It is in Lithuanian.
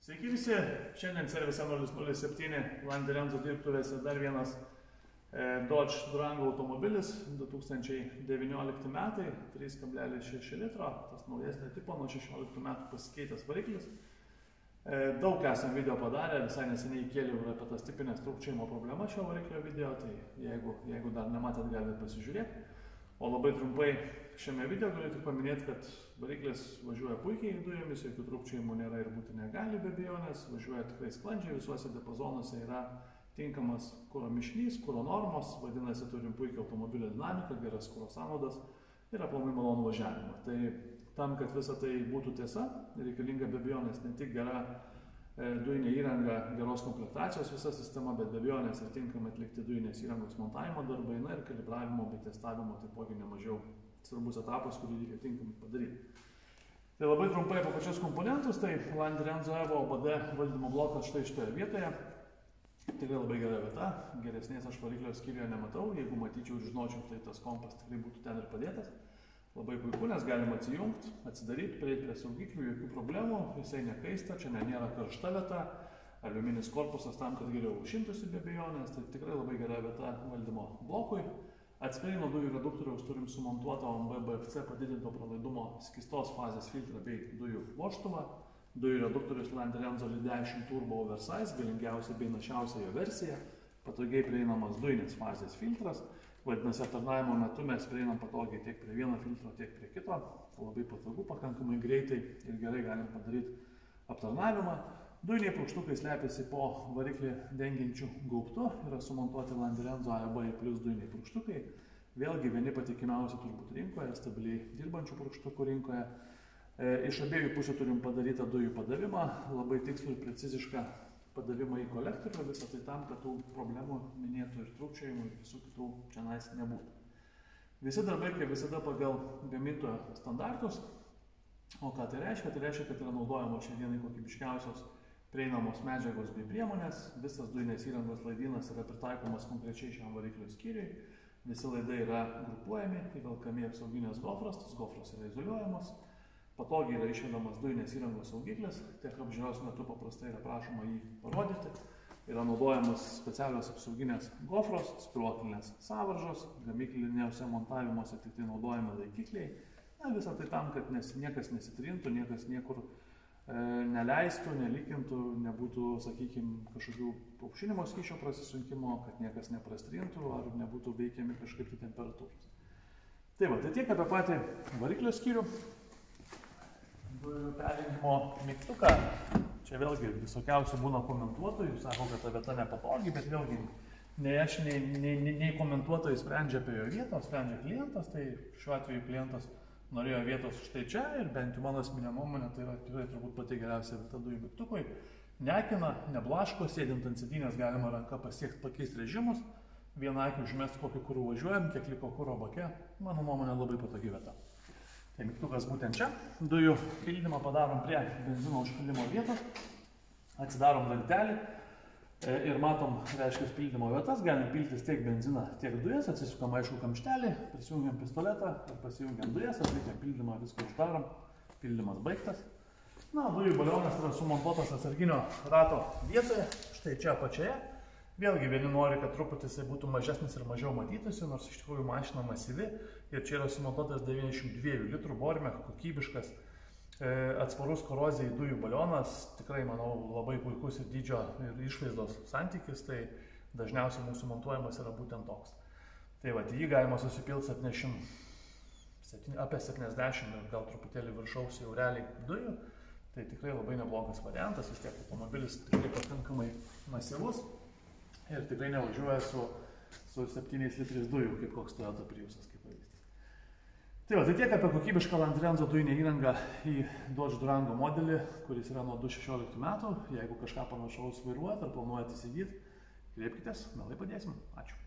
Sveiki visi, šiandien Service 007 Landi Renzo dirbtuvėse dar vienas Dodge Durango automobilis, 2019 metai, 3,6 litro, tas naujesnė tipo, nuo 16 metų pasikeitęs variklis. Daug esam video padarę, visai neseniai kėliau ir apie tas tipinės trūkčiojimo problemą šio variklio video, tai jeigu dar nematėt, galite pasižiūrėti. O labai trumpai šiame video galiu tik paminėti, kad variklis važiuoja puikiai dujomis, jokių trūkčiojimų nėra ir būti negali be abejonės, važiuoja tikrai sklandžiai, visuose diapazonuose yra tinkamas kuro mišinys, kuro normos, vadinasi, turim puikią automobilio dinamiką, geras kuro sąnaudas ir aplamai malonų važiavimą. Tai tam, kad visa tai būtų tiesa, reikalinga be abejonės ne tik gera dujinė įranga, geros komplektacijos visa sistema, bet be abejonės ir tinkamai atlikti dujinės įrangos montavimo darbai, ir kalibravimo bei testavimo taipogi nemažiau svarbus etapas, kurį reikia tinkamai padaryti. Tai labai trumpai apie pačius komponentus, tai Landi Renzo Evo OBD valdymo blokas štai šitoje vietoje. Tikrai labai gera vieta, geresnės aš variklio skyriuje nematau, jeigu matyčiau ir žinočiau, tai tas kompas tikrai būtų ten ir padėtas. Labai puiku, nes galima atsijungti, atsidaryti, prieiti prie saugiklių, jokių problemų, jisai nekaista, čia nėra karšta vieta, aliuminis korpusas tam, kad geriau užšintųsi be abejonės, tai tikrai labai gera vieta valdymo blokui. Atskirai nuo dujų reduktoriaus turim sumontuotą OMB BFC padidinto pralaidumo skystos fazės filtrą bei dujų vožtuvą. Dujų reduktorius Landi Renzo LI10 Turbo Oversize, galingiausia bei našiausia jo versija, patogiai prieinamas dujinės fazės filtras. Vadinasi, aptarnavimo metu mes prieinam patogiai tiek prie vieno filtro, tiek prie kito. Labai patogu, pakankamai greitai ir gerai galim padaryti aptarnavimą. Dujiniai purkštukai slepiasi po variklį dengiančių gaubtų. Yra sumontuoti Landi Renzo AEB plus dujiniai purkštukai. Vėlgi vieni patikimiausi turbūt rinkoje, stabiliai dirbančių purkštukų rinkoje. Iš abiejų pusių turim padarytą dujų padavimą, labai tikslų ir precizišką padavimą į kolektorių, visą tai tam, kad tų problemų minėtų ir trūkčiojimų ir visų kitų čianais nebūtų. Visi darbai, kaip visada, pagal gamintojo standartus. O ką tai reiškia? Tai reiškia, kad yra naudojamos šiandienai kokybiškiausios prieinamos medžiagos bei priemonės. Visas dujinės įrangos laidynas yra pritaikomas konkrečiai šiam variklio skyriui. Visi laidai yra grupuojami, įvelkami apsauginės gofras, tas gofras yra izoliuojamas. Patogiai yra išvedamas dujinės įrangos saugiklis, tiek apžiūros metu paprastai yra prašoma jį parodyti. Yra naudojamas specialios apsauginės gofros, spiruoklinės sąvaržos, gamykliniuose montavimuose tik tai naudojami laikikliai. Visą tai tam, kad niekas nesitrintų, niekas niekur neleistų, nelikintų, nebūtų, sakykime, kažkokių aušinimo skysčio prasisunkimo, kad niekas neprastrintų ar nebūtų veikiami kažkaip temperatūros. Tai va, tai tiek apie patį variklio skyrių. Dujų perjungimo mygtuką. Čia vėlgi visokiausių būna komentuotojų, sako, kad ta vieta nepatogi, bet vėlgi nei aš, nei komentuotojai sprendžia apie jo vietą, sprendžia klientas, tai šiuo atveju klientas norėjo vietos štai čia ir bent jau mano asmeninė nuomonė, tai yra tikrai turbūt pati geriausia vieta dujų mygtukui. Nekina, neblaško, sėdint ant sėdynės galima ranka pasiekti, pakeisti režimus, vieną akį užmesti, kokį kurų važiuojam, kiek liko kuro bake, mano nuomonė labai patogi vieta. Tai mygtukas būtent čia. Dujų pildymą padarom prie benzino užpildymo vietos. Atsidarom dangtelį ir matom, reiškia, pildymo vietas. Galim piltis tiek benziną, tiek dujas. Atsisukam aišku kamštelį, prisijungiam pistoletą ir pasijungiam dujas, atlikiam pildymą, viską uždarom. Pildymas baigtas. Na, dujų balionas yra sumontuotas atsarginio rato vietoje, štai čia apačioje. Vėlgi vieni nori, kad truputį jisai būtų mažesnis ir mažiau matytųsi, nors iš tikrųjų mašina masyvi. Ir čia yra sumontuotas 92 litrų Bormech, kokybiškas, atsparus korozijai dujų balionas. Tikrai, manau, labai puikus ir dydžio ir išvaizdos santykis, tai dažniausiai mūsų montuojamas yra būtent toks. Tai va, jį galima susipilti apie 70 ir gal truputėlį viršaus jau realiai dujų. Tai tikrai labai neblogas variantas, vis tiek automobilis tikrai pakankamai masyvus. Ir tikrai nevažiuoja su 7 litrais dujų, kaip koks Toyota Priusas, kaip pavyzdys. Tai va, tai tiek apie kokybišką Landi Renzo dujinę įrangą į Dodge Durango modelį, kuris yra nuo 2016 metų. Jeigu kažką panašaus vairuojat ar planuojat įsigyti, kreipkitės, mielai padėsim. Ačiū.